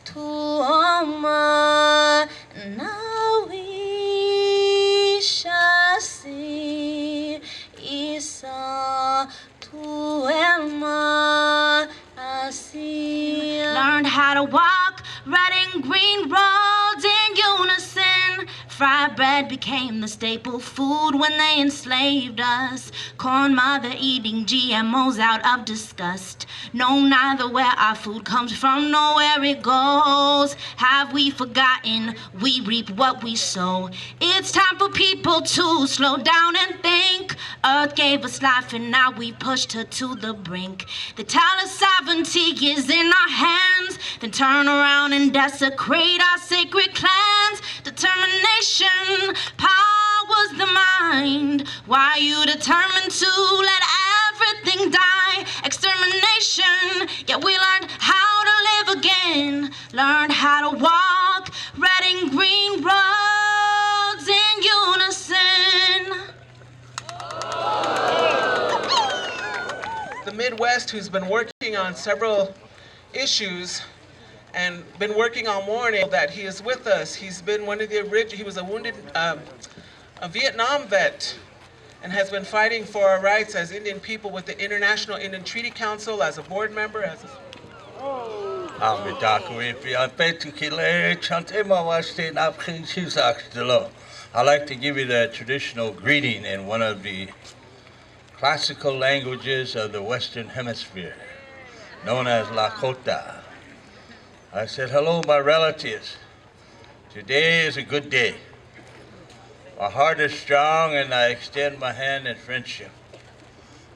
Tuoma, now we shall see Isa Tuelma Asi. Learned how to walk red and green roads in unison. Fried bread became the staple food when they enslaved us. Corn mother eating GMOs out of disgust. No, neither where our food comes from, nor where it goes. Have we forgotten we reap what we sow? It's time for people to slow down and think. Earth gave us life and now we pushed her to the brink. They tell us sovereignty is in our hands, then turn around and desecrate our sacred clans. Determination powers the mind. Why are you determined to let everything die? Extermination, yet we learned how to live again. Learned how to walk red and green roads in unison. The Midwest, who's been working on several issues and been working on warning that he is with us. He's been one of the original, he was a wounded, a Vietnam vet, and has been fighting for our rights as Indian people with the International Indian Treaty Council, as a board member, as a... I'd like to give you the traditional greeting in one of the classical languages of the Western Hemisphere, known as Lakota. I said, hello, my relatives. Today is a good day. My heart is strong, and I extend my hand in friendship.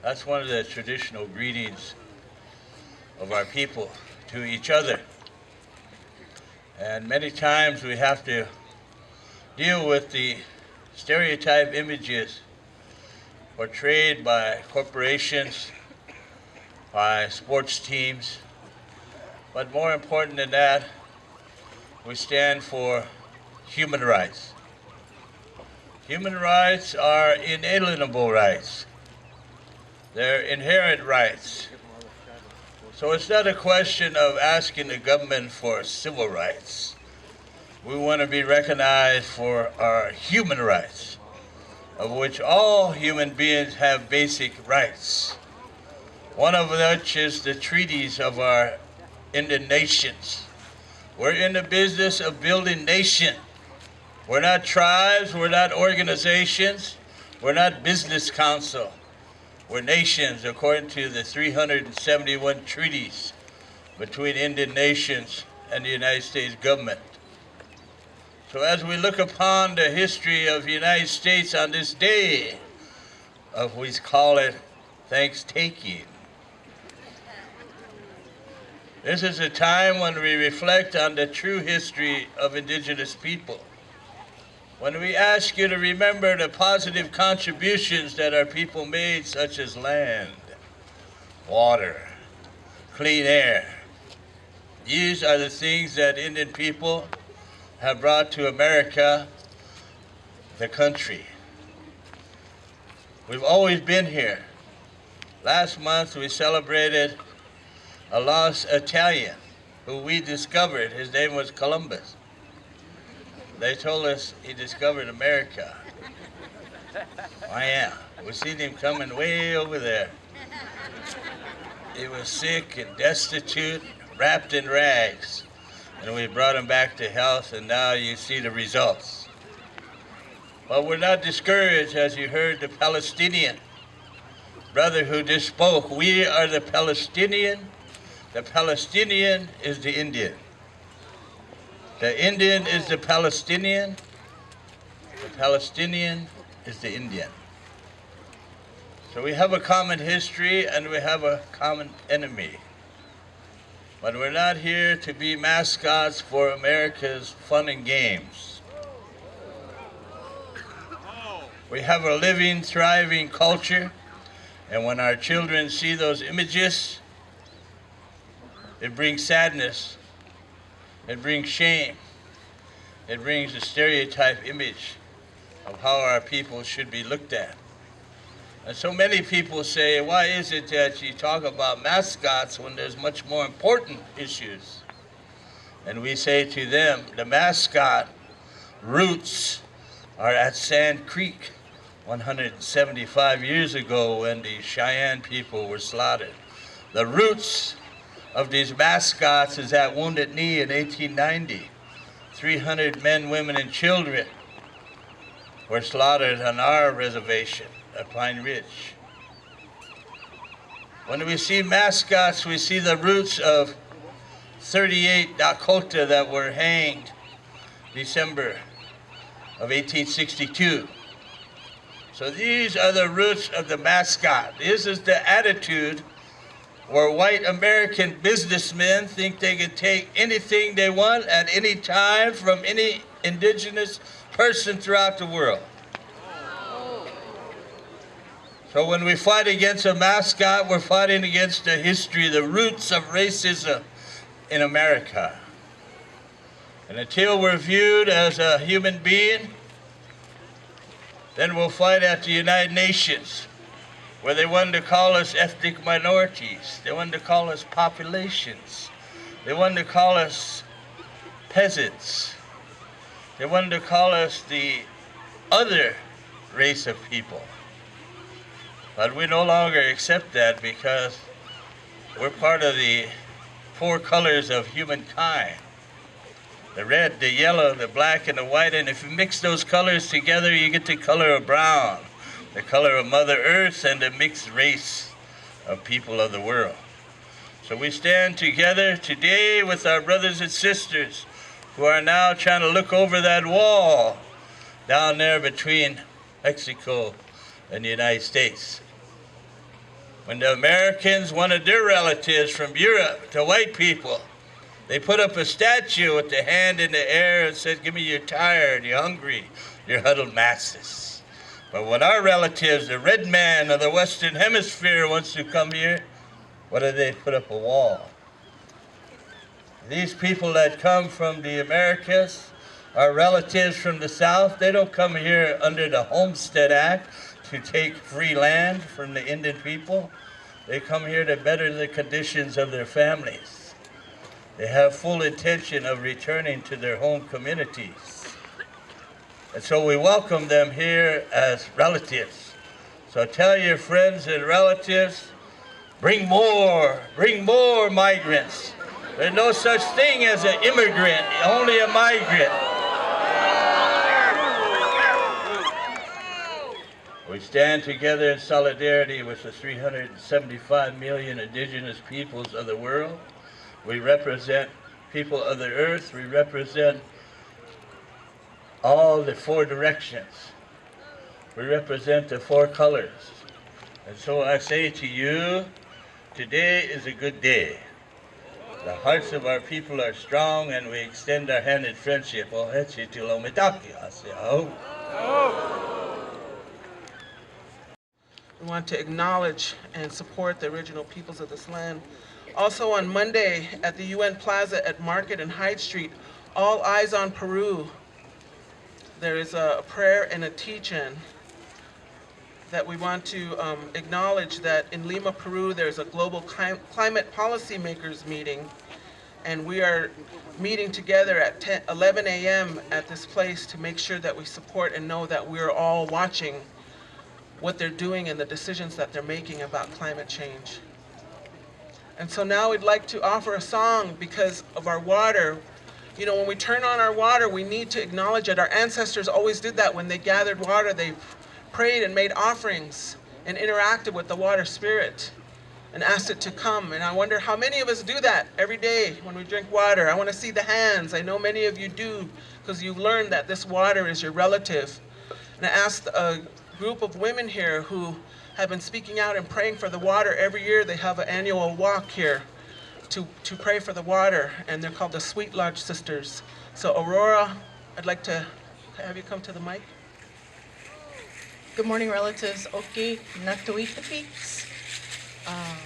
That's one of the traditional greetings of our people to each other. And many times we have to deal with the stereotype images portrayed by corporations, by sports teams. But more important than that, we stand for human rights. Human rights are inalienable rights. They're inherent rights. So it's not a question of asking the government for civil rights. We want to be recognized for our human rights, of which all human beings have basic rights. One of which is the treaties of our Indian nations. We're in the business of building nations. We're not tribes, we're not organizations, we're not business council. We're nations according to the 371 treaties between Indian nations and the United States government. So as we look upon the history of the United States on this day of, we call it Thanksgiving, this is a time when we reflect on the true history of indigenous people. When we ask you to remember the positive contributions that our people made, such as land, water, clean air. These are the things that Indian people have brought to America, the country. We've always been here. Last month we celebrated a lost Italian who we discovered. His name was Columbus. They told us he discovered America. Oh yeah, we seen him coming way over there. He was sick and destitute, wrapped in rags. And we brought him back to health, and now you see the results. But we're not discouraged, as you heard the Palestinian brother who just spoke. We are the Palestinian. The Palestinian is the Indian. The Indian is the Palestinian. The Palestinian is the Indian. So we have a common history and we have a common enemy. But we're not here to be mascots for America's fun and games. We have a living, thriving culture, and when our children see those images, it brings sadness, it brings shame, it brings a stereotype image of how our people should be looked at. And so many people say, why is it that you talk about mascots when there's much more important issues? And we say to them, the mascot roots are at Sand Creek 175 years ago when the Cheyenne people were slaughtered. The roots of these mascots is at Wounded Knee in 1890. 300 men, women, and children were slaughtered on our reservation at Pine Ridge. When we see mascots, we see the roots of 38 Dakota that were hanged December of 1862. So these are the roots of the mascot. This is the attitude where white American businessmen think they can take anything they want at any time from any indigenous person throughout the world. So when we fight against a mascot, we're fighting against the history, the roots of racism in America. And until we're viewed as a human being, then we'll fight at the United Nations, where they wanted to call us ethnic minorities. They wanted to call us populations. They wanted to call us peasants. They wanted to call us the other race of people. But we no longer accept that because we're part of the 4 colors of humankind. The red, the yellow, the black, and the white, and if you mix those colors together, you get the color of brown, the color of Mother Earth, and the mixed race of people of the world. So we stand together today with our brothers and sisters who are now trying to look over that wall down there between Mexico and the United States. When the Americans wanted their relatives from Europe to white people, they put up a statue with the hand in the air and said, "Give me your tired, you're hungry, you're huddled masses." But when our relatives, the red man of the Western Hemisphere, wants to come here, what do they put up a wall? These people that come from the Americas, our relatives from the South, they don't come here under the Homestead Act to take free land from the Indian people. They come here to better the conditions of their families. They have full intention of returning to their home communities. And so we welcome them here as relatives. So tell your friends and relatives, bring more migrants. There's no such thing as an immigrant, only a migrant. We stand together in solidarity with the 375 million indigenous peoples of the world. We represent people of the earth. We represent all the 4 directions. We represent the 4 colors. And so I say to you, today is a good day. The hearts of our people are strong, and we extend our hand in friendship. We want to acknowledge and support the original peoples of this land. Also on Monday at the UN Plaza at Market and Hyde Street, all eyes on Peru. There is a prayer and a teach-in that we want to acknowledge that in Lima, Peru, there's a global climate policymakers meeting, and we are meeting together at 11 a.m. at this place to make sure that we support and know that we're all watching what they're doing and the decisions that they're making about climate change. And so now we'd like to offer a song because of our water. You know, when we turn on our water, we need to acknowledge it. Our ancestors always did that when they gathered water. They prayed and made offerings and interacted with the water spirit and asked it to come. And I wonder how many of us do that every day when we drink water. I want to see the hands. I know many of you do because you've learned that this water is your relative. And I asked a group of women here who have been speaking out and praying for the water. Every year they have an annual walk here to pray for the water, and they're called the Sweet Lodge Sisters. So Aurora, I'd like to have you come to the mic. Good morning, relatives. Oki Natuitapix,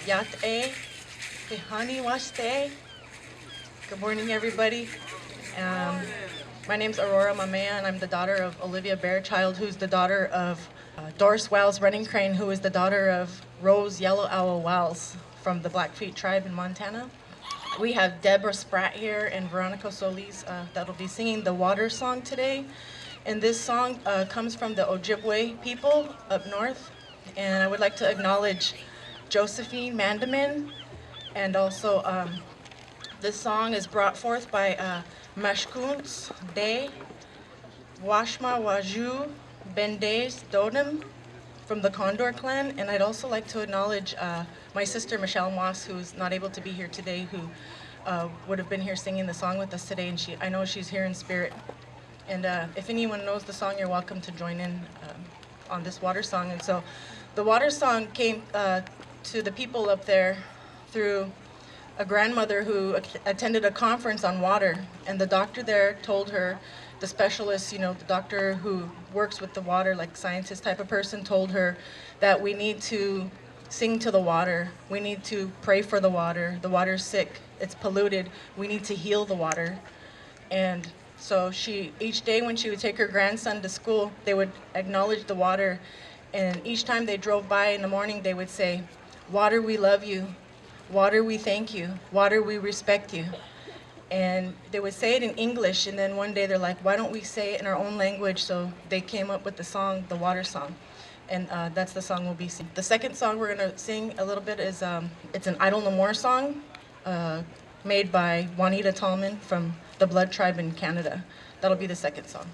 Yat E, Tehani Waste. Good morning, everybody. My name's Aurora Mamea, and I'm the daughter of Olivia Bearchild, who's the daughter of Doris Wells Running Crane, who is the daughter of Rose Yellow Owl Wells from the Blackfeet tribe in Montana. We have Deborah Spratt here and Veronica Solis that'll be singing the water song today. And this song comes from the Ojibwe people up north. And I would like to acknowledge Josephine Mandamin. And also this song is brought forth by Mashkuns De Washma Waju Bendes Dodem from the Condor clan. And I'd also like to acknowledge my sister Michelle Moss, who's not able to be here today, who would have been here singing the song with us today, and I know she's here in spirit. And if anyone knows the song, you're welcome to join in on this water song. And so the water song came to the people up there through a grandmother who attended a conference on water, and the doctor there told her, the specialist, the doctor who works with the water, like scientist type of person, told her that we need to sing to the water. We need to pray for the water. The water's sick. It's polluted. We need to heal the water. And so each day when she would take her grandson to school, they would acknowledge the water. And each time they drove by in the morning, they would say, "Water, we love you. Water, we thank you. Water, we respect you." And they would say it in English, and then one day they're like, why don't we say it in our own language? So they came up with the song, the water song. And that's the song we'll be singing. The second song we're gonna sing a little bit is, it's an Idle No More song made by Juanita Tallman from the Blood Tribe in Canada. That'll be the second song.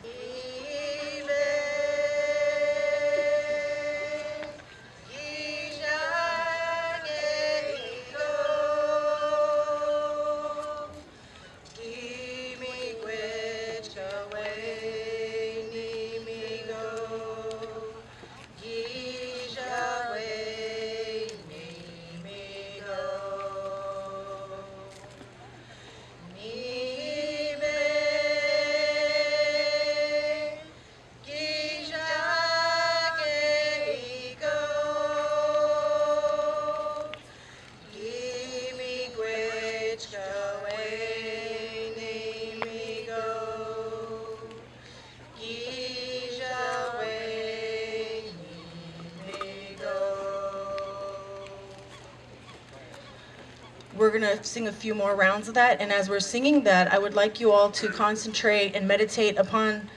We're gonna sing a few more rounds of that, and as we're singing that, I would like you all to concentrate and meditate upon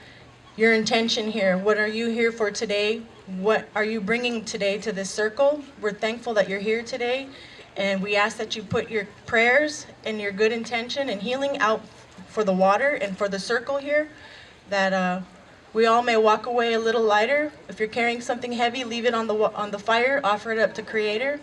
your intention here. What are you here for today? What are you bringing today to this circle? We're thankful that you're here today, and we ask that you put your prayers and your good intention and healing out for the water and for the circle here, that we all may walk away a little lighter. If you're carrying something heavy, leave it on the fire, offer it up to Creator.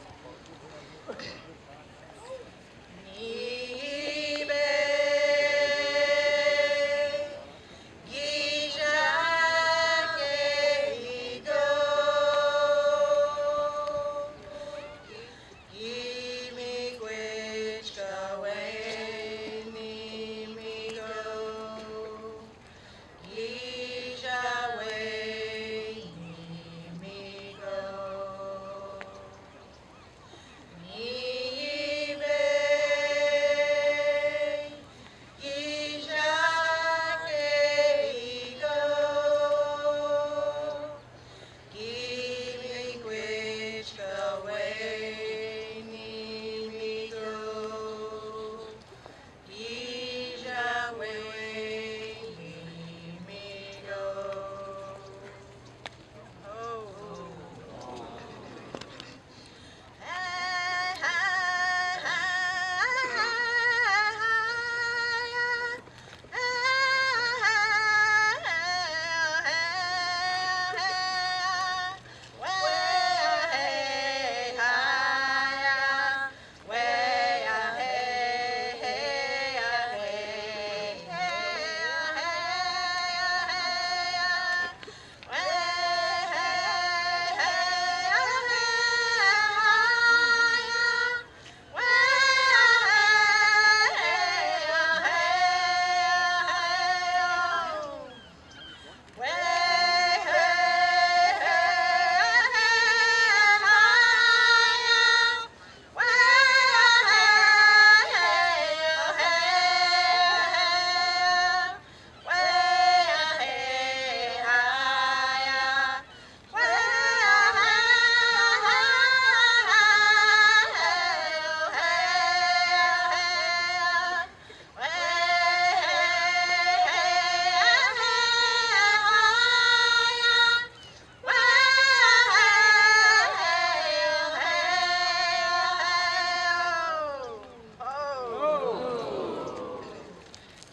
Me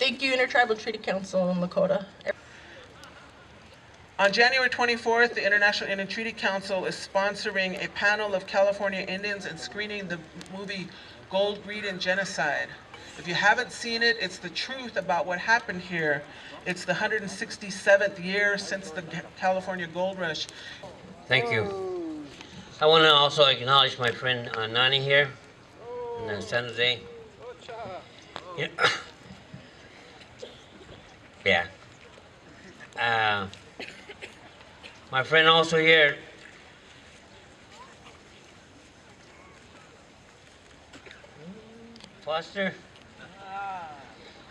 Thank you, Intertribal Treaty Council in Lakota. On January 24th, the International Indian Treaty Council is sponsoring a panel of California Indians and screening the movie Gold, Greed, and Genocide. If you haven't seen it, it's the truth about what happened here. It's the 167th year since the California Gold Rush. Thank you. I want to also acknowledge my friend Nani here in San Jose. Yeah. My friend also here, Foster.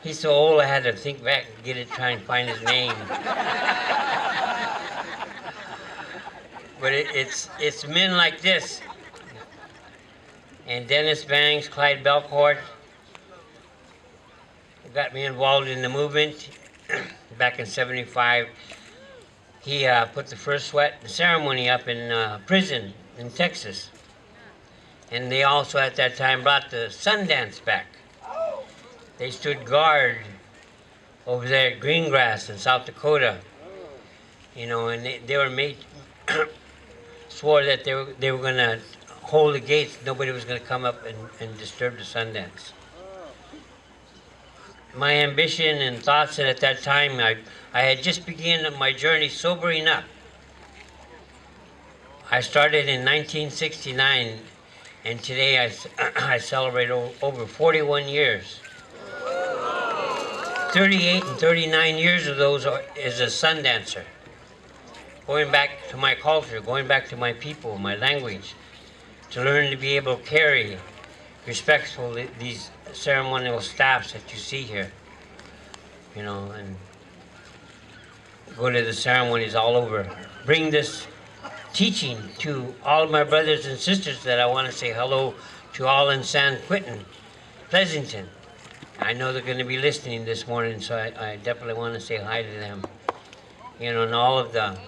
He's so old I had to think back and get it, try and find his name. But it's men like this, and Dennis Banks, Clyde Belcourt, got me involved in the movement back in '75. He put the first sweat ceremony up in prison in Texas. And they also at that time brought the Sundance back. They stood guard over there at Greengrass in South Dakota. You know, and they were made, swore that they were going to hold the gates. Nobody was going to come up and disturb the Sundance. My ambition and thoughts at that time, I had just begun my journey sobering up. I started in 1969, and today I celebrate over 41 years. 38 and 39 years of those as a sun dancer. Going back to my culture, going back to my people, my language, to learn to be able to carry respectfully these ceremonial staffs that you see here. You know, and go to the ceremonies all over. Bring this teaching to all of my brothers and sisters that I want to say hello to all in San Quentin, Pleasanton. I know they're going to be listening this morning, so I definitely want to say hi to them. You know, and all of the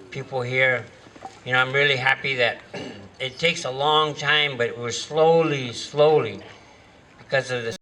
people here. You know, I'm really happy that it takes a long time, but we're slowly, because of the